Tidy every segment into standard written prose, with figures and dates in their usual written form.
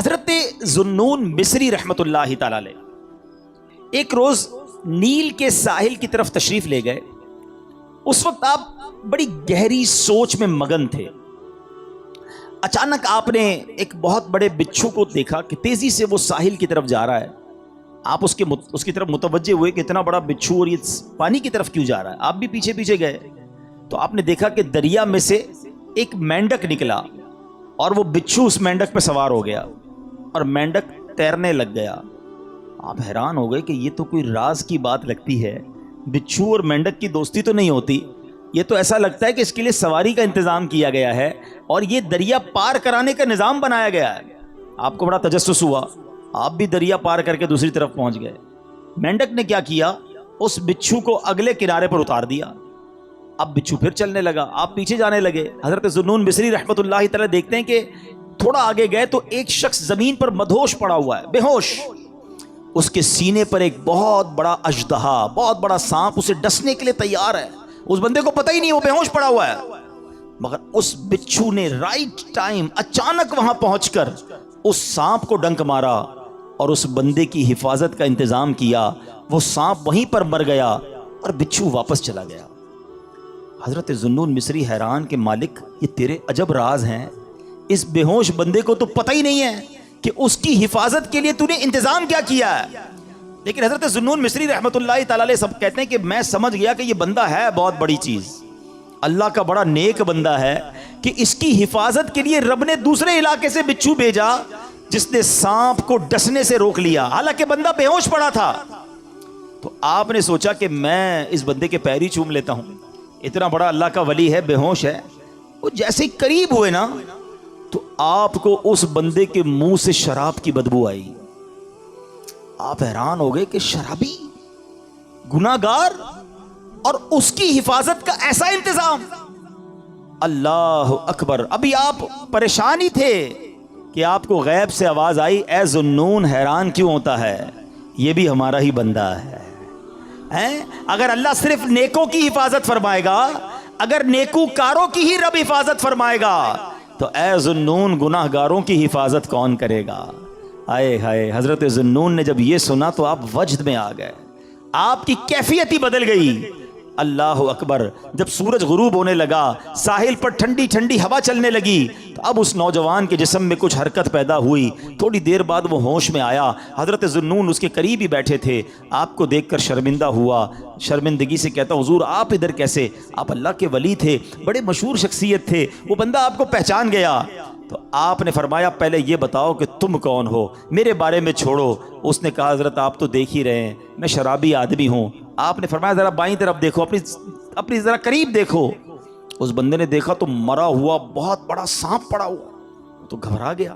حضرت ذوالنون مصری رحمۃ اللہ تعالی علیہ ایک روز نیل کے ساحل کی طرف تشریف لے گئے. اس وقت آپ بڑی گہری سوچ میں مگن تھے. اچانک آپ نے ایک بہت بڑے بچھو کو دیکھا کہ تیزی سے وہ ساحل کی طرف جا رہا ہے. آپ اس کی طرف متوجہ ہوئے کہ اتنا بڑا بچھو اور یہ پانی کی طرف کیوں جا رہا ہے. آپ بھی پیچھے پیچھے گئے تو آپ نے دیکھا کہ دریا میں سے ایک مینڈک نکلا اور وہ بچھو اس مینڈک پہ سوار ہو گیا اور مینڈک تیرنے لگ گیا. آپ حیران ہو گئے کہ یہ تو کوئی راز کی بات لگتی ہے. بچھو اور مینڈک کی دوستی تو نہیں ہوتی. یہ تو ایسا لگتا ہے کہ اس کے لیے سواری کا انتظام کیا گیا ہے اور یہ دریا پار کرانے کا نظام بنایا گیا ہے. آپ کو بڑا تجسس ہوا. آپ بھی دریا پار کر کے دوسری طرف پہنچ گئے. مینڈک نے کیا کیا, اس بچھو کو اگلے کنارے پر اتار دیا. اب بچھو پھر چلنے لگا, آپ پیچھے جانے لگے. حضرت ذوالنون مصری رحمۃ اللہ تعالی دیکھتے ہیں کہ تھوڑا آگے گئے تو ایک شخص زمین پر مدہوش پڑا ہوا ہے, بے ہوش. اس کے سینے پر ایک بہت بڑا اژدہا, بہت بڑا سانپ اسے ڈسنے کے لیے تیار ہے. اس بندے کو پتہ ہی نہیں وہ بے ہوش پڑا ہوا ہے, مگر اس بچھو نے رائٹ ٹائم اچانک وہاں پہنچ کر اس سانپ کو ڈنک مارا اور اس بندے کی حفاظت کا انتظام کیا. وہ سانپ وہیں پر مر گیا اور بچھو واپس چلا گیا. حضرت ذوالنون مصری حیران کہ مالک یہ تیرے عجب راز ہیں. اس بے ہوش بندے کو تو پتہ ہی نہیں ہے کہ اس کی حفاظت کے لیے تو نے انتظام کیا کیا ہے. لیکن حضرت ذوالنون مصری رحمۃ اللہ تعالی علیہ سب کہتے ہیں کہ میں سمجھ گیا کہ یہ بندہ ہے بہت بڑی چیز, اللہ کا بڑا نیک بندہ ہے کہ اس کی حفاظت کے لیے رب نے دوسرے علاقے سے بچھو بھیجا جس نے سانپ کو ڈسنے سے روک لیا, حالانکہ بندہ بے ہوش پڑا تھا. تو آپ نے سوچا کہ میں اس بندے کے پیر ہی چوم لیتا ہوں. اتنا بڑا اللہ کا ولی ہے, بے ہوش ہے. وہ جیسے ہی قریب ہوئے نا تو آپ کو اس بندے کے منہ سے شراب کی بدبو آئی. آپ حیران ہو گئے کہ شرابی, گناہگار, اور اس کی حفاظت کا ایسا انتظام. اللہ اکبر. ابھی آپ پریشان ہی تھے کہ آپ کو غیب سے آواز آئی, اے ذوالنون حیران کیوں ہوتا ہے, یہ بھی ہمارا ہی بندہ ہے. اگر اللہ صرف نیکوں کی حفاظت فرمائے گا, اگر نیکوکاروں کی ہی رب حفاظت فرمائے گا, تو اے ذوالنون گناہگاروں کی حفاظت کون کرے گا. آئے ہائے. حضرت ذوالنون نے جب یہ سنا تو آپ وجد میں آ گئے, آپ کی کیفیت ہی بدل گئی. اللہ اکبر. جب سورج غروب ہونے لگا, ساحل پر ٹھنڈی ٹھنڈی ہوا چلنے لگی, تو اب اس نوجوان کے جسم میں کچھ حرکت پیدا ہوئی. تھوڑی دیر بعد وہ ہوش میں آیا. حضرت ذوالنون اس کے قریب ہی بیٹھے تھے. آپ کو دیکھ کر شرمندہ ہوا, شرمندگی سے کہتا, حضور آپ ادھر کیسے؟ آپ اللہ کے ولی تھے, بڑے مشہور شخصیت تھے, وہ بندہ آپ کو پہچان گیا. تو آپ نے فرمایا پہلے یہ بتاؤ کہ تم کون ہو, میرے بارے میں چھوڑو. اس نے کہا حضرت آپ تو دیکھ ہی رہے ہیں میں شرابی آدمی ہوں. آپ نے فرمایا ذرا بائیں طرف دیکھو, اپنی ذرا قریب دیکھو. اس بندے نے دیکھا تو مرا ہوا بہت بڑا سانپ پڑا ہوا, تو گھبرا گیا.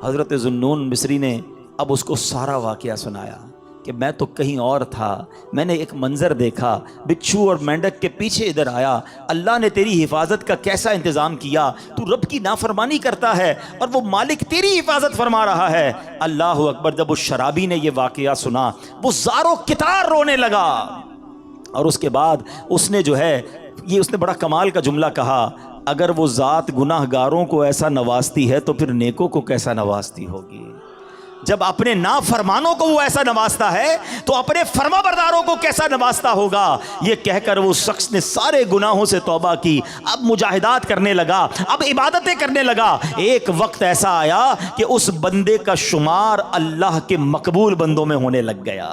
حضرت ذوالنون مصری نے اب اس کو سارا واقعہ سنایا کہ میں تو کہیں اور تھا, میں نے ایک منظر دیکھا, بچھو اور مینڈک کے پیچھے ادھر آیا, اللہ نے تیری حفاظت کا کیسا انتظام کیا. تو رب کی نافرمانی کرتا ہے اور وہ مالک تیری حفاظت فرما رہا ہے. اللہ اکبر. جب اس شرابی نے یہ واقعہ سنا وہ زارو کتار رونے لگا, اور اس کے بعد اس نے جو ہے یہ اس نے بڑا کمال کا جملہ کہا, اگر وہ ذات گناہ گاروں کو ایسا نوازتی ہے تو پھر نیکوں کو کیسا نوازتی ہوگی. جب اپنے نافرمانوں کو وہ ایسا نوازتا ہے تو اپنے فرما برداروں کو کیسا نوازتا ہوگا. یہ کہہ کر وہ شخص نے سارے گناہوں سے توبہ کی, اب مجاہدات کرنے لگا, اب عبادتیں کرنے لگا. ایک وقت ایسا آیا کہ اس بندے کا شمار اللہ کے مقبول بندوں میں ہونے لگ گیا,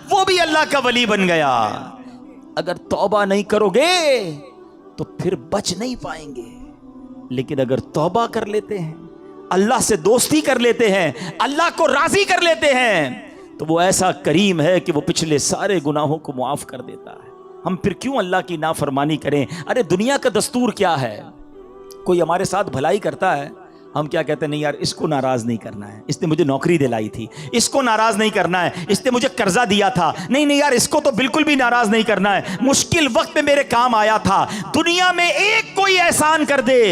وہ بھی اللہ کا ولی بن گیا. اگر توبہ نہیں کرو گے تو پھر بچ نہیں پائیں گے, لیکن اگر توبہ کر لیتے ہیں, اللہ سے دوستی کر لیتے ہیں, اللہ کو راضی کر لیتے ہیں, تو وہ ایسا کریم ہے کہ وہ پچھلے سارے گناہوں کو معاف کر دیتا ہے. ہم پھر کیوں اللہ کی نافرمانی کریں؟ ارے دنیا کا دستور کیا ہے, کوئی ہمارے ساتھ بھلائی کرتا ہے, ہم کیا کہتے ہیں, نہیں یار اس کو ناراض نہیں کرنا ہے, اس نے مجھے نوکری دلائی تھی, اس کو ناراض نہیں کرنا ہے, اس نے مجھے قرضہ دیا تھا, نہیں یار اس کو تو بالکل بھی ناراض نہیں کرنا ہے, مشکل وقت میں میرے کام آیا تھا. دنیا میں ایک کوئی احسان کر دے,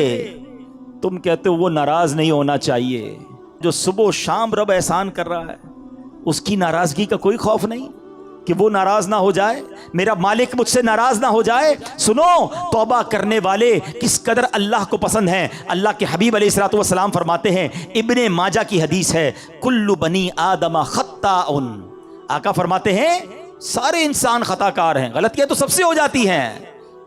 تم کہتے ہو وہ ناراض نہیں ہونا چاہیے. جو صبح و شام رب احسان کر رہا ہے اس کی ناراضگی کا کوئی خوف نہیں. کہ وہ ناراض نہ ہو جائے, میرا مالک مجھ سے ناراض نہ ہو جائے. سنو, توبہ کرنے والے کس قدر اللہ کو پسند ہیں. اللہ کے حبیب علیہ الصلوۃ والسلام فرماتے ہیں, ابن ماجہ کی حدیث ہے, کل بنی آدم خطاء. آقا فرماتے ہیں سارے انسان خطا کار ہیں, غلطیاں تو سب سے ہو جاتی ہیں,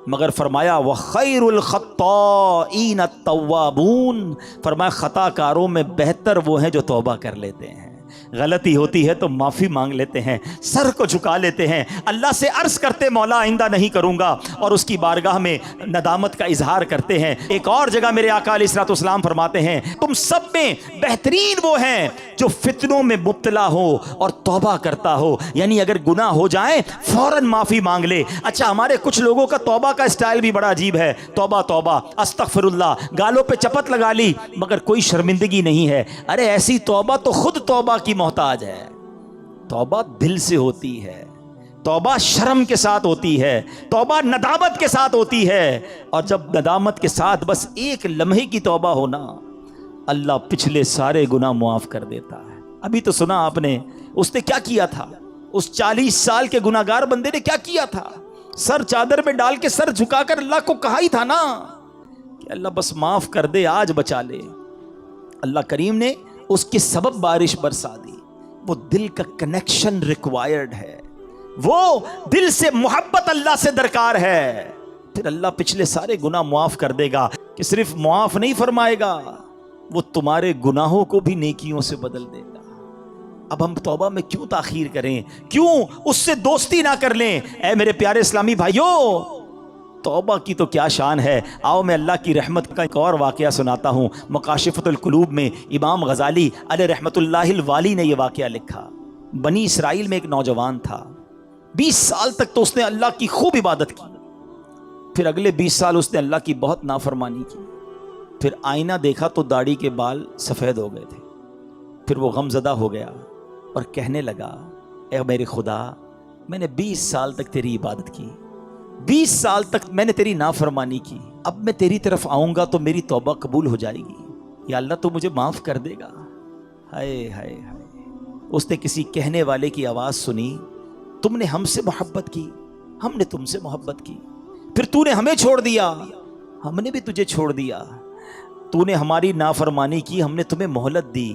مگر فرمایا وَخَيْرُ الْخَطَّائِينَ التَّوَّابُونَ, فرمایا خطا کاروں میں بہتر وہ ہیں جو توبہ کر لیتے ہیں. غلطی ہوتی ہے تو معافی مانگ لیتے ہیں, سر کو جھکا لیتے ہیں, اللہ سے عرض کرتے مولا آئندہ نہیں کروں گا, اور اس کی بارگاہ میں ندامت کا اظہار کرتے ہیں. ایک اور جگہ میرے آقا علیہ الصلوۃ والسلام فرماتے ہیں تم سب میں بہترین وہ ہیں جو فتنوں میں مبتلا ہو اور توبہ کرتا ہو, یعنی اگر گناہ ہو جائیں فوراً معافی مانگ لے. اچھا, ہمارے کچھ لوگوں کا توبہ کا اسٹائل بھی بڑا عجیب ہے, توبہ توبہ استغفر اللہ, گالوں پہ چپت لگا لی مگر کوئی شرمندگی نہیں ہے. ارے ایسی توبہ تو خود توبہ کی محتاج ہے. توبہ دل سے ہوتی ہے, توبہ شرم کے ساتھ ہوتی ہے, توبہ ندامت کے ساتھ ہوتی ہے, اور جب ندامت کے ساتھ بس ایک لمحے کی توبہ ہونا, اللہ پچھلے سارے گناہ معاف کر دیتا ہے. ابھی تو سنا آپ نے اس نے کیا کیا تھا, اس 40 سال کے گناہگار بندے نے کیا کیا تھا, سر چادر میں ڈال کے سر جھکا کر اللہ کو کہا ہی تھا نا کہ اللہ بس معاف کر دے, آج بچا لے. اللہ کریم نے اس کے سبب بارش برسا دی. وہ دل کا کنیکشن ریکوائرڈ ہے, وہ دل سے محبت اللہ سے درکار ہے, پھر اللہ پچھلے سارے گناہ معاف کر دے گا. کہ صرف معاف نہیں فرمائے گا, وہ تمہارے گناہوں کو بھی نیکیوں سے بدل دے گا. اب ہم توبہ میں کیوں تاخیر کریں, کیوں اس سے دوستی نہ کر لیں؟ اے میرے پیارے اسلامی بھائیوں, توبہ کی تو کیا شان ہے. آؤ میں اللہ کی رحمت کا ایک اور واقعہ سناتا ہوں. مکاشفۃ القلوب میں امام غزالی علیہ رحمت اللہ الوالی نے یہ واقعہ لکھا. بنی اسرائیل میں ایک نوجوان تھا, 20 سال تک تو اس نے اللہ کی خوب عبادت کی, پھر اگلے 20 سال اس نے اللہ کی بہت نافرمانی کی. پھر آئینہ دیکھا تو داڑھی کے بال سفید ہو گئے تھے. پھر وہ غم زدہ ہو گیا اور کہنے لگا, اے میرے خدا, میں نے 20 سال تک تیری عبادت کی, 20 سال تک میں نے تیری نافرمانی کی, اب میں تیری طرف آؤں گا تو میری توبہ قبول ہو جائے گی, یا اللہ تو مجھے معاف کر دے گا. ہائے ہائے ہائے. اس نے کسی کہنے والے کی آواز سنی, تم نے ہم سے محبت کی, ہم نے تم سے محبت کی, پھر تو نے ہمیں چھوڑ دیا, ہم نے بھی تجھے چھوڑ دیا, تو نے ہماری نافرمانی کی, ہم نے تمہیں مہلت دی,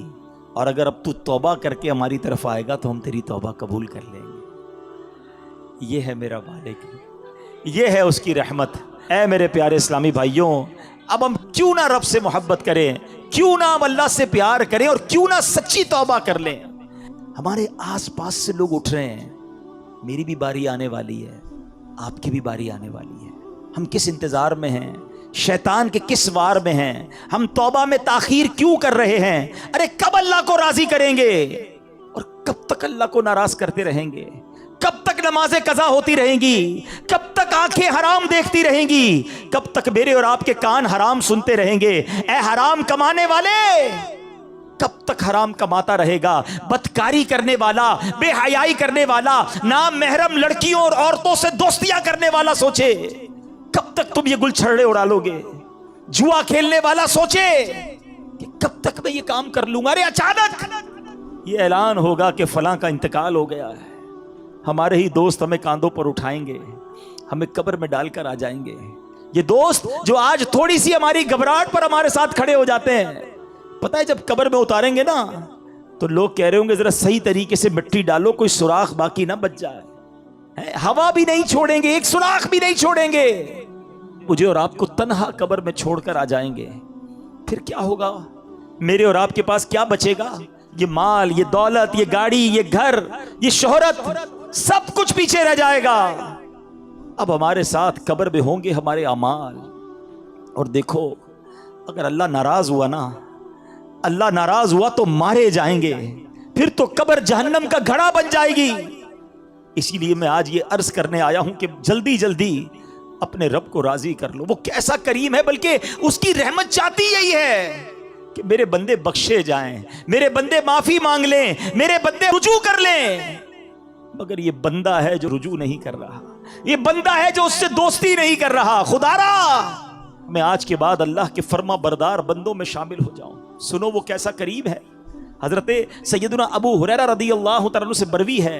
اور اگر اب تو توبہ کر کے ہماری طرف آئے گا تو ہم تیری توبہ قبول کر لیں گے. یہ ہے میرا مالک, یہ ہے اس کی رحمت. اے میرے پیارے اسلامی بھائیوں, اب ہم کیوں نہ رب سے محبت کریں, کیوں نہ ہم اللہ سے پیار کریں, اور کیوں نہ سچی توبہ کر لیں. ہمارے آس پاس سے لوگ اٹھ رہے ہیں, میری بھی باری آنے والی ہے, آپ کی بھی باری آنے والی ہے. ہم کس انتظار میں ہیں, شیطان کے کس وار میں ہیں, ہم توبہ میں تاخیر کیوں کر رہے ہیں؟ ارے کب اللہ کو راضی کریں گے, اور کب تک اللہ کو ناراض کرتے رہیں گے؟ کب تک نمازیں قضا ہوتی رہیں گی؟ کب تک آنکھیں حرام دیکھتی رہیں گی؟ کب تک میرے اور آپ کے کان حرام سنتے رہیں گے؟ اے حرام کمانے والے, کب تک حرام کماتا رہے گا؟ بدکاری کرنے والا, بے حیائی کرنے والا, نام محرم لڑکیوں اور عورتوں سے دوستیاں کرنے والا سوچے کب تک تم یہ گل چھڑے اڑا لو گے؟ جوا کھیلنے والا سوچے کہ کب تک میں یہ کام کر لوں گا. ارے اچانک یہ اعلان ہوگا کہ فلاں کا انتقال ہو گیا ہے, ہمارے ہی دوست ہمیں کاندھوں پر اٹھائیں گے, ہمیں قبر میں ڈال کر آ جائیں گے. یہ دوست جو آج تھوڑی سی ہماری گھبراہٹ پر ہمارے ساتھ کھڑے ہو جاتے ہیں, پتہ ہے جب قبر میں اتاریں گے نا تو لوگ کہہ رہے ہوں گے ذرا صحیح طریقے سے مٹی ڈالو, کوئی سوراخ باقی نہ بچ جائے. ہوا بھی نہیں چھوڑیں گے, ایک سوراخ بھی نہیں چھوڑیں گے, مجھے اور آپ کو تنہا قبر میں چھوڑ کر آ جائیں گے. پھر کیا ہوگا؟ میرے اور آپ کے پاس کیا بچے گا؟ یہ مال, یہ دولت, یہ گاڑی, یہ گھر, یہ شہرت, سب کچھ پیچھے رہ جائے گا. اب ہمارے ساتھ قبر میں ہوں گے ہمارے اعمال. اور دیکھو, اگر اللہ ناراض ہوا نا, اللہ ناراض ہوا تو مارے جائیں گے, پھر تو قبر جہنم کا گھڑا بن جائے گی. اسی لیے میں آج یہ عرض کرنے آیا ہوں کہ جلدی جلدی اپنے رب کو راضی کر لو. وہ کیسا کریم ہے, بلکہ اس کی رحمت چاہتی یہی ہے کہ میرے بندے بخشے جائیں, میرے بندے معافی مانگ لیں, میرے بندے رجوع کر لیں. مگر یہ بندہ ہے جو رجوع نہیں کر رہا, یہ بندہ ہے جو اس سے دوستی نہیں کر رہا. خدا را میں آج کے بعد اللہ کے فرما بردار بندوں میں شامل ہو جاؤں. سنو وہ کیسا کریم ہے. حضرت سیدنا ابو ہریرہ رضی اللہ تعالیٰ عنہ سے بروی ہے,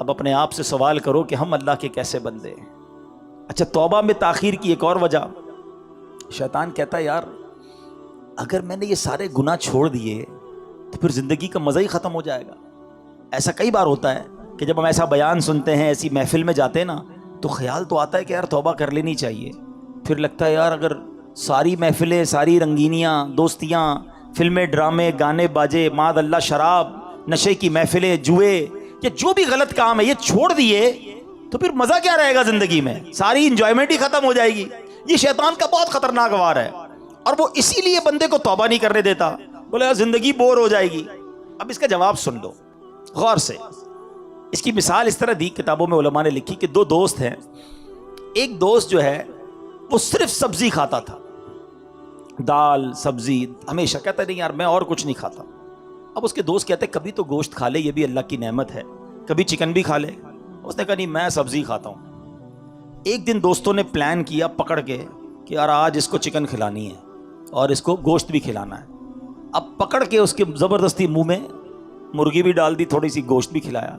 اب اپنے آپ سے سوال کرو کہ ہم اللہ کے کیسے بندے ہیں. اچھا توبہ میں تاخیر کی ایک اور وجہ، شیطان کہتا ہے یار اگر میں نے یہ سارے گناہ چھوڑ دیے تو پھر زندگی کا مزہ ہی ختم ہو جائے گا. ایسا کئی بار ہوتا ہے کہ جب ہم ایسا بیان سنتے ہیں، ایسی محفل میں جاتے ہیں نا، تو خیال تو آتا ہے کہ یار توبہ کر لینی چاہیے. پھر لگتا ہے یار اگر ساری محفلیں، ساری رنگینیاں، دوستیاں، فلمیں، ڈرامے، گانے باجے، معاذ اللہ شراب، نشے کی محفلیں، جوئے، یا جو بھی غلط کام ہے یہ چھوڑ دیے تو پھر مزہ کیا رہے گا زندگی میں؟ ساری انجوائمنٹ ہی ختم ہو جائے گی. یہ شیطان کا بہت خطرناک وار ہے، اور وہ اسی لیے بندے کو توبہ نہیں کرنے دیتا. بولے یار زندگی بور ہو جائے گی. اب اس کا جواب سن لو غور سے. اس کی مثال اس طرح دی، کتابوں میں علماء نے لکھی کہ دو دوست ہیں. ایک دوست جو ہے وہ صرف سبزی کھاتا تھا، دال سبزی، ہمیشہ کہتا نہیں یار میں اور کچھ نہیں کھاتا. اب اس کے دوست کہتے کبھی تو گوشت کھا لے، یہ بھی اللہ کی نعمت ہے، کبھی چکن بھی کھا لے. اس نے کہا نہیں میں سبزی کھاتا ہوں. ایک دن دوستوں نے پلان کیا پکڑ کے کہ یار آج اس کو چکن کھلانی ہے اور اس کو گوشت بھی کھلانا ہے. اب پکڑ کے اس کے زبردستی منہ میں مرغی بھی ڈال دی، تھوڑی سی گوشت بھی کھلایا.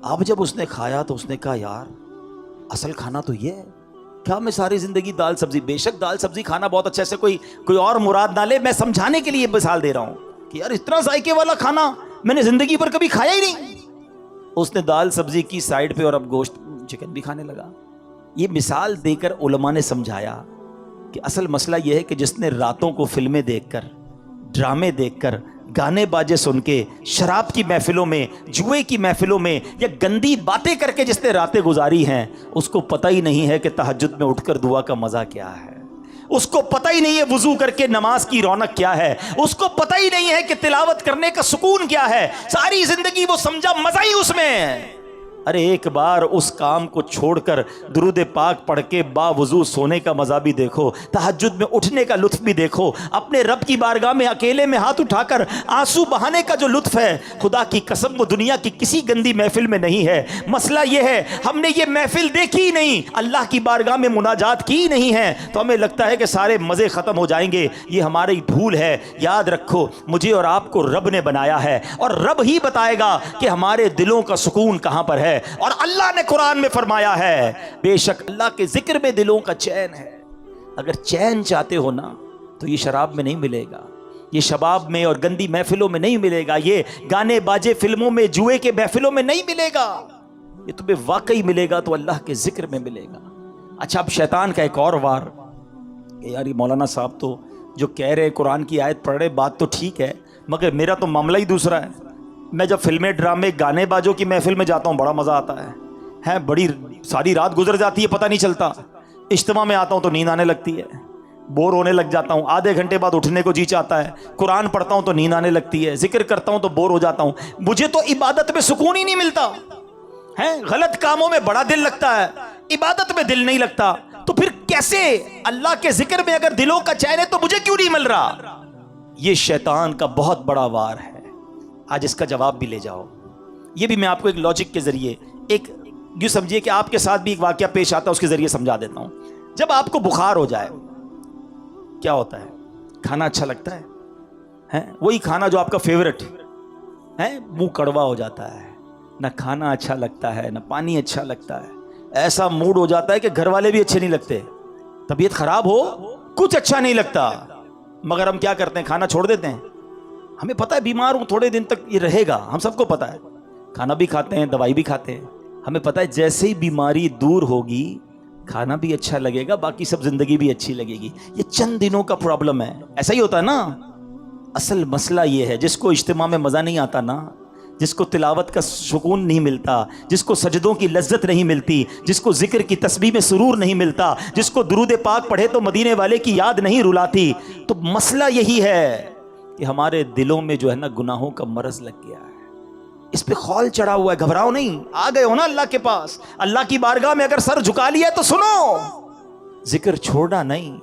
اب جب اس نے کھایا تو اس نے کہا یار اصل کھانا تو یہ ہے، کیا میں ساری زندگی دال سبزی؟ بے شک دال سبزی کھانا بہت اچھا ہے، سے کوئی اور مراد نہ لے، میں سمجھانے کے لیے مثال دے رہا ہوں کہ یار اتنا ذائقے والا کھانا میں نے زندگی پر کبھی کھایا ہی نہیں. اس نے دال سبزی کی سائڈ پہ اور اب گوشت چکن بھی کھانے لگا. یہ مثال دے کر علماء نے سمجھایا کہ اصل مسئلہ یہ ہے کہ جس نے راتوں کو فلمیں دیکھ کر، ڈرامے دیکھ کر، گانے باجے سن کے، شراب کی محفلوں میں، جوئے کی محفلوں میں، یا گندی باتیں کر کے جس نے راتیں گزاری ہیں، اس کو پتہ ہی نہیں ہے کہ تہجد میں اٹھ کر دعا کا مزہ کیا ہے. اس کو پتہ ہی نہیں ہے وضو کر کے نماز کی رونق کیا ہے. اس کو پتہ ہی نہیں ہے کہ تلاوت کرنے کا سکون کیا ہے. ساری زندگی وہ سمجھا مزہ ہی اس میں ہے. ارے ایک بار اس کام کو چھوڑ کر درود پاک پڑھ کے با وضو سونے کا مزہ بھی دیکھو، تہجد میں اٹھنے کا لطف بھی دیکھو، اپنے رب کی بارگاہ میں اکیلے میں ہاتھ اٹھا کر آنسو بہانے کا جو لطف ہے، خدا کی قسم وہ دنیا کی کسی گندی محفل میں نہیں ہے. مسئلہ یہ ہے ہم نے یہ محفل دیکھی ہی نہیں، اللہ کی بارگاہ میں مناجات کی نہیں ہے، تو ہمیں لگتا ہے کہ سارے مزے ختم ہو جائیں گے. یہ ہماری بھول ہے. یاد رکھو مجھے اور آپ کو رب نے بنایا ہے، اور رب ہی بتائے گا کہ ہمارے دلوں کا سکون کہاں پر ہے. اور اللہ نے قرآن میں فرمایا ہے بے شک اللہ کے ذکر میں دلوں کا چین ہے. اگر چین چاہتے ہو نا تو یہ شراب میں نہیں ملے گا، یہ شباب میں اور گندی محفلوں میں نہیں ملے گا، یہ گانے باجے فلموں میں، جوئے کے محفلوں میں نہیں ملے گا. یہ تمہیں واقعی ملے گا تو اللہ کے ذکر میں ملے گا. اچھا اب شیطان کا ایک اور وار کہ یار یہ مولانا صاحب تو جو کہہ رہے قرآن کی آیت پڑھ رہے، بات تو ٹھیک ہے مگر میرا تو معاملہ ہی دوسرا ہے. میں جب فلمیں ڈرامے گانے باجوں کی محفل میں جاتا ہوں بڑا مزہ آتا ہے، بڑی ساری رات گزر جاتی ہے پتہ نہیں چلتا. اجتماع میں آتا ہوں تو نیند آنے لگتی ہے، بور ہونے لگ جاتا ہوں، آدھے گھنٹے بعد اٹھنے کو جی چاہتا ہے. قرآن پڑھتا ہوں تو نیند آنے لگتی ہے، ذکر کرتا ہوں تو بور ہو جاتا ہوں. مجھے تو عبادت میں سکون ہی نہیں ملتا ہے. غلط کاموں میں بڑا دل لگتا ہے، عبادت میں دل نہیں لگتا. تو پھر کیسے اللہ کے ذکر میں اگر دلوں کا چین ہے تو مجھے کیوں نہیں مل رہا؟ یہ شیطان کا بہت بڑا وار ہے. آج اس کا جواب بھی لے جاؤ. یہ بھی میں آپ کو ایک لاجک کے ذریعے، ایک یوں سمجھیے کہ آپ کے ساتھ بھی ایک واقعہ پیش آتا ہے، اس کے ذریعے سمجھا دیتا ہوں. جب آپ کو بخار ہو جائے کیا ہوتا ہے؟ کھانا اچھا لگتا ہے، وہی کھانا جو آپ کا فیورٹ ہے، منہ کڑوا ہو جاتا ہے، نہ کھانا اچھا لگتا ہے نہ پانی اچھا لگتا ہے. ایسا موڈ ہو جاتا ہے کہ گھر والے بھی اچھے نہیں لگتے، طبیعت خراب ہو کچھ اچھا نہیں لگتا. مگر ہم کیا کرتے ہیں؟ کھانا چھوڑ دیتے ہیں. ہمیں پتہ ہے بیمار ہوں تھوڑے دن تک یہ رہے گا، ہم سب کو پتہ ہے. کھانا بھی کھاتے ہیں، دوائی بھی کھاتے ہیں. ہمیں پتہ ہے جیسے ہی بیماری دور ہوگی کھانا بھی اچھا لگے گا، باقی سب زندگی بھی اچھی لگے گی. یہ چند دنوں کا پرابلم ہے. ایسا ہی ہوتا ہے نا. اصل مسئلہ یہ ہے جس کو اجتماع میں مزہ نہیں آتا نا، جس کو تلاوت کا سکون نہیں ملتا، جس کو سجدوں کی لذت نہیں ملتی، جس کو ذکر کی تسبیح میں سرور نہیں ملتا، جس کو درود پاک پڑھے تو مدینے والے کی یاد نہیں رلاتی، تو مسئلہ یہی ہے کہ ہمارے دلوں میں جو ہے نا گناہوں کا مرض لگ گیا ہے. اس پہ خول چڑھا ہوا ہے. گھبراؤ نہیں، آ گئے ہو نا اللہ کے پاس، اللہ کی بارگاہ میں اگر سر جھکا لیا ہے تو سنو، ذکر چھوڑنا نہیں،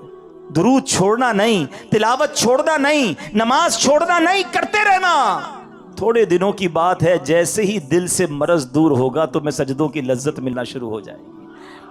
درود چھوڑنا نہیں، تلاوت چھوڑنا نہیں، نماز چھوڑنا نہیں، کرتے رہنا. تھوڑے دنوں کی بات ہے، جیسے ہی دل سے مرض دور ہوگا تو میں سجدوں کی لذت ملنا شروع ہو جائے گی.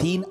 3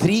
3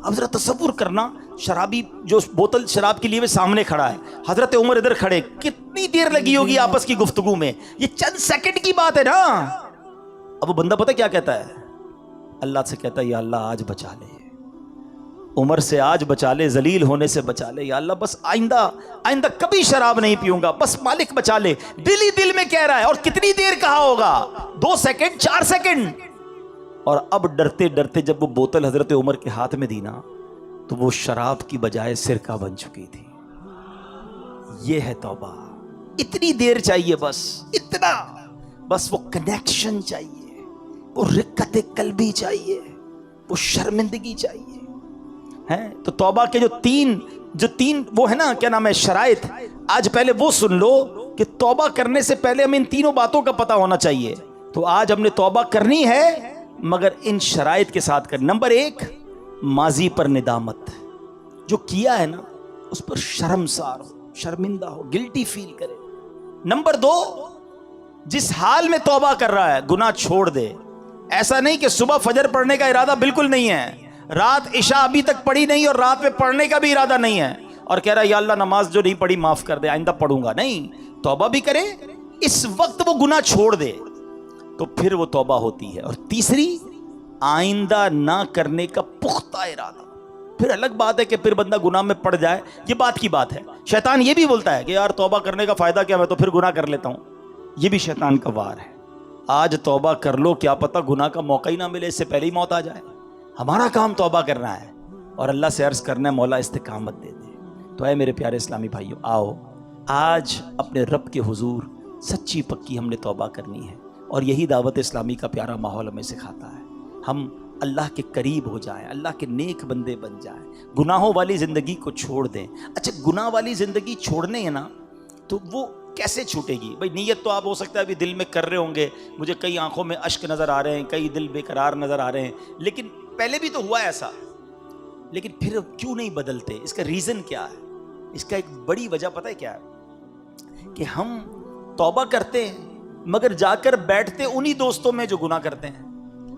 اب ذرا تصور کرنا، شرابی جو بوتل شراب کے لیے سامنے کھڑا ہے، حضرت عمر ادھر کھڑے، کتنی دیر لگی ہوگی آپس کی گفتگو میں؟ یہ چند سیکنڈ کی بات ہے نا۔ اب وہ بندہ پتہ کیا کہتا ہے؟ اللہ سے کہتا ہے یا اللہ آج بچا لے، عمر سے آج بچا لے، ذلیل ہونے سے بچا لے، یا اللہ بس آئندہ کبھی شراب نہیں پیوں گا، بس مالک بچا لے۔ دل ہی دل میں کہہ رہا ہے، اور کتنی دیر کہا ہوگا؟ 2 سیکنڈ 4 سیکنڈ۔ اور اب ڈرتے ڈرتے جب وہ بوتل حضرت عمر کے ہاتھ میں دی نا، تو وہ شراب کی بجائے سرکہ بن چکی تھی۔ یہ ہے توبہ۔ اتنی دیر چاہیے، بس اتنا، بس وہ کنیکشن چاہیے، وہ رقت قلبی چاہیے، وہ شرمندگی چاہیے، ہیں؟ تو توبہ کے جو تین وہ ہے نا، کیا نام ہے، شرائط، آج پہلے وہ سن لو کہ توبہ کرنے سے پہلے ہمیں ان تینوں باتوں کا پتہ ہونا چاہیے۔ تو آج ہم نے توبہ کرنی ہے، مگر ان شرائط کے ساتھ کریں۔ نمبر 1، ماضی پر ندامت، جو کیا ہے نا اس پر شرمسار ہو، شرمندہ ہو، گلٹی فیل کرے۔ نمبر 2، جس حال میں توبہ کر رہا ہے گناہ چھوڑ دے۔ ایسا نہیں کہ صبح فجر پڑھنے کا ارادہ بالکل نہیں ہے، رات عشاء ابھی تک پڑھی نہیں اور رات میں پڑھنے کا بھی ارادہ نہیں ہے، اور کہہ رہا ہے یا اللہ نماز جو نہیں پڑھی معاف کر دے، آئندہ پڑھوں گا۔ نہیں، توبہ بھی کرے، اس وقت وہ گناہ چھوڑ دے، تو پھر وہ توبہ ہوتی ہے۔ اور تیسری، آئندہ نہ کرنے کا پختہ ارادہ۔ پھر الگ بات ہے کہ پھر بندہ گناہ میں پڑ جائے، یہ بات کی بات ہے۔ شیطان یہ بھی بولتا ہے کہ یار توبہ کرنے کا فائدہ کیا، میں تو پھر گناہ کر لیتا ہوں۔ یہ بھی شیطان کا وار ہے۔ آج توبہ کر لو، کیا پتہ گناہ کا موقع ہی نہ ملے، اس سے پہلے ہی موت آ جائے۔ ہمارا کام توبہ کرنا ہے اور اللہ سے عرض کرنا ہے مولا استقامت دے دے۔ تو اے میرے پیارے اسلامی بھائیو، آؤ آج اپنے رب کے حضور سچی پکی ہم نے توبہ کرنی ہے، اور یہی دعوت اسلامی کا پیارا ماحول ہمیں سکھاتا ہے۔ ہم اللہ کے قریب ہو جائیں، اللہ کے نیک بندے بن جائیں، گناہوں والی زندگی کو چھوڑ دیں۔ اچھا، گناہ والی زندگی چھوڑنے ہے نا، تو وہ کیسے چھوٹے گی؟ بھئی نیت تو آپ ہو سکتا ہے ابھی دل میں کر رہے ہوں گے، مجھے کئی آنکھوں میں اشک نظر آ رہے ہیں، کئی دل بے قرار نظر آ رہے ہیں، لیکن پہلے بھی تو ہوا ایسا، لیکن پھر کیوں نہیں بدلتے؟ اس کا ریزن کیا ہے؟ اس کا ایک بڑی وجہ پتہ ہے کیا ہے؟ کہ ہم توبہ کرتے ہیں مگر جا کر بیٹھتے انہی دوستوں میں جو گناہ کرتے ہیں۔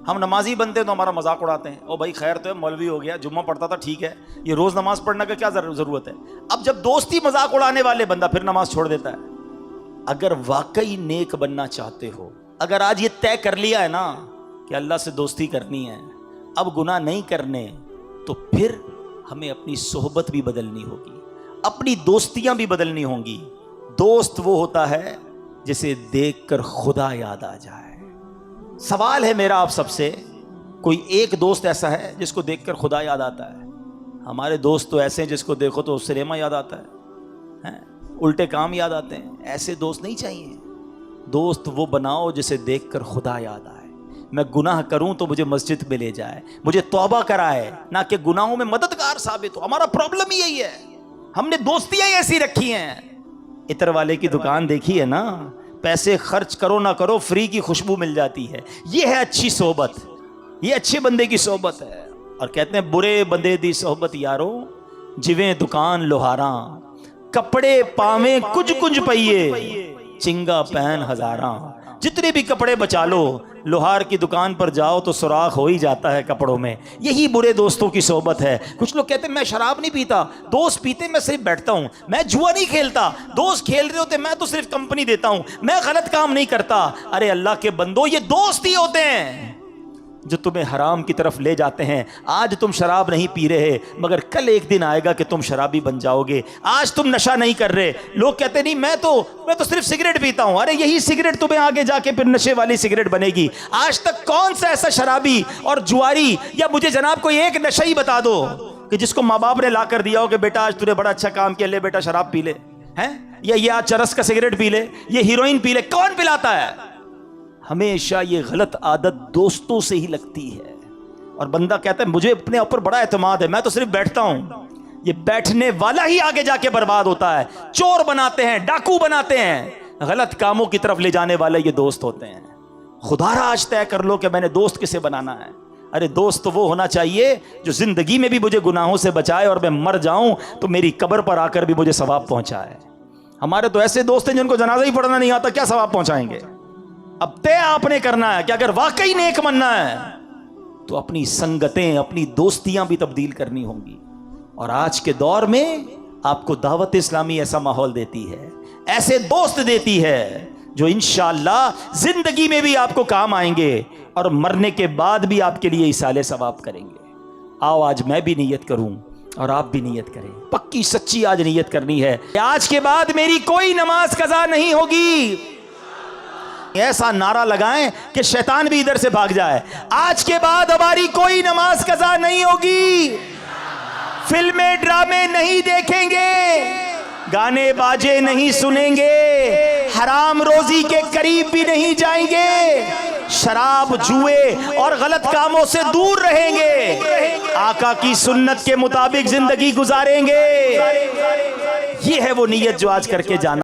ہم نمازی بنتے ہیں تو ہمارا مذاق اڑاتے ہیں، او بھائی خیر تو ہے، مولوی ہو گیا، جمعہ پڑھتا تھا، ٹھیک ہے، یہ روز نماز پڑھنے کا کیا ضرورت ہے؟ اب جب دوستی مذاق اڑانے والے، بندہ پھر نماز چھوڑ دیتا ہے۔ اگر واقعی نیک بننا چاہتے ہو، اگر آج یہ طے کر لیا ہے نا کہ اللہ سے دوستی کرنی ہے، اب گناہ نہیں کرنے، تو پھر ہمیں اپنی صحبت بھی بدلنی ہوگی، اپنی دوستیاں بھی بدلنی ہوں گی۔ دوست وہ ہوتا ہے جسے دیکھ کر خدا یاد آ جائے۔ سوال ہے میرا آپ سب سے، کوئی ایک دوست ایسا ہے جس کو دیکھ کر خدا یاد آتا ہے؟ ہمارے دوست تو ایسے ہیں جس کو دیکھو تو سنیما یاد آتا ہے، الٹے کام یاد آتے ہیں۔ ایسے دوست نہیں چاہیے۔ دوست وہ بناؤ جسے دیکھ کر خدا یاد آئے، میں گناہ کروں تو مجھے مسجد میں لے جائے، مجھے توبہ کرائے، نہ کہ گناہوں میں مددگار ثابت ہو۔ ہمارا پرابلم ہی یہی ہے، ہم نے دوستیاں ایسی رکھی ہیں۔ عطر والے کی دکان دیکھی ہے نا، پیسے خرچ کرو نہ کرو فری کی خوشبو مل جاتی ہے۔ یہ ہے اچھی صحبت، یہ اچھے بندے کی صحبت ہے۔ اور کہتے ہیں برے بندے دی صحبت یارو جویں دکان لوہاراں، کپڑے پاویں کچھ کچھ پئیے چنگا پہن ہزاراں۔ جتنے بھی کپڑے بچا لو، لوہار کی دکان پر جاؤ تو سوراخ ہو ہی جاتا ہے کپڑوں میں۔ یہی برے دوستوں کی صحبت ہے۔ کچھ لوگ کہتے ہیں میں شراب نہیں پیتا، دوست پیتے میں صرف بیٹھتا ہوں، میں جوا نہیں کھیلتا، دوست کھیل رہے ہوتے میں تو صرف کمپنی دیتا ہوں، میں غلط کام نہیں کرتا۔ ارے اللہ کے بندو، یہ دوست ہی ہوتے ہیں جو تمہیں حرام کی طرف لے جاتے ہیں۔ آج تم شراب نہیں پی رہے، مگر کل ایک دن آئے گا کہ تم شرابی بن جاؤ گے۔ آج تم نشہ نہیں کر رہے، لوگ کہتے نہیں میں تو صرف سگریٹ پیتا ہوں، ارے یہی سگریٹ تمہیں آگے جا کے پھر نشے والی سگریٹ بنے گی۔ آج تک کون سا ایسا شرابی اور جواری، یا مجھے جناب کوئی ایک نشہ ہی بتا دو کہ جس کو ماں باپ نے لا کر دیا ہو کہ بیٹا آج تُونے بڑا اچھا کام کیا، لے بیٹا شراب پی لے، ہیں، یا یہ آج چرس کا سگریٹ پی لے، یہ ہیروئن پی لے، کون پلاتا ہے؟ ہمیشہ یہ غلط عادت دوستوں سے ہی لگتی ہے۔ اور بندہ کہتا ہے مجھے اپنے اوپر بڑا اعتماد ہے، میں تو صرف بیٹھتا ہوں۔ یہ بیٹھنے والا ہی آگے جا کے برباد ہوتا ہے۔ چور بناتے ہیں، ڈاکو بناتے ہیں، غلط کاموں کی طرف لے جانے والے یہ دوست ہوتے ہیں۔ خدا را آج طے کر لو کہ میں نے دوست کسے بنانا ہے۔ ارے دوست وہ ہونا چاہیے جو زندگی میں بھی مجھے گناہوں سے بچائے، اور میں مر جاؤں تو میری قبر پر آ کر بھی مجھے ثواب پہنچائے۔ ہمارے تو ایسے دوست ہیں جن کو جنازہ ہی پڑھنا نہیں آتا، کیا ثواب پہنچائیں گے؟ اب طے آپ نے کرنا ہے کہ اگر واقعی نیک بننا ہے تو اپنی سنگتیں، اپنی دوستیاں بھی تبدیل کرنی ہوں گی. اور آج کے دور میں آپ کو دعوت اسلامی ایسا ماحول دیتی ہے، ایسے دوست دیتی ہے جو انشاءاللہ زندگی میں بھی آپ کو کام آئیں گے اور مرنے کے بعد بھی آپ کے لیے ایصال ثواب کریں گے. آؤ آج میں بھی نیت کروں اور آپ بھی نیت کریں. پکی سچی آج نیت کرنی ہے کہ آج کے بعد میری کوئی نماز قضا نہیں ہوگی. ایسا نعرہ لگائیں کہ شیطان بھی ادھر سے بھاگ جائے. آج کے بعد ہماری کوئی نماز قضا نہیں ہوگی، فلمیں ڈرامے نہیں دیکھیں گے، گانے باجے نہیں سنیں گے، حرام روزی کے قریب بھی نہیں جائیں گے، شراب، جوئے اور غلط کاموں سے دور رہیں گے، آقا کی سنت کے مطابق زندگی گزاریں گے. یہ ہے وہ نیت جو آج کر کے جانا.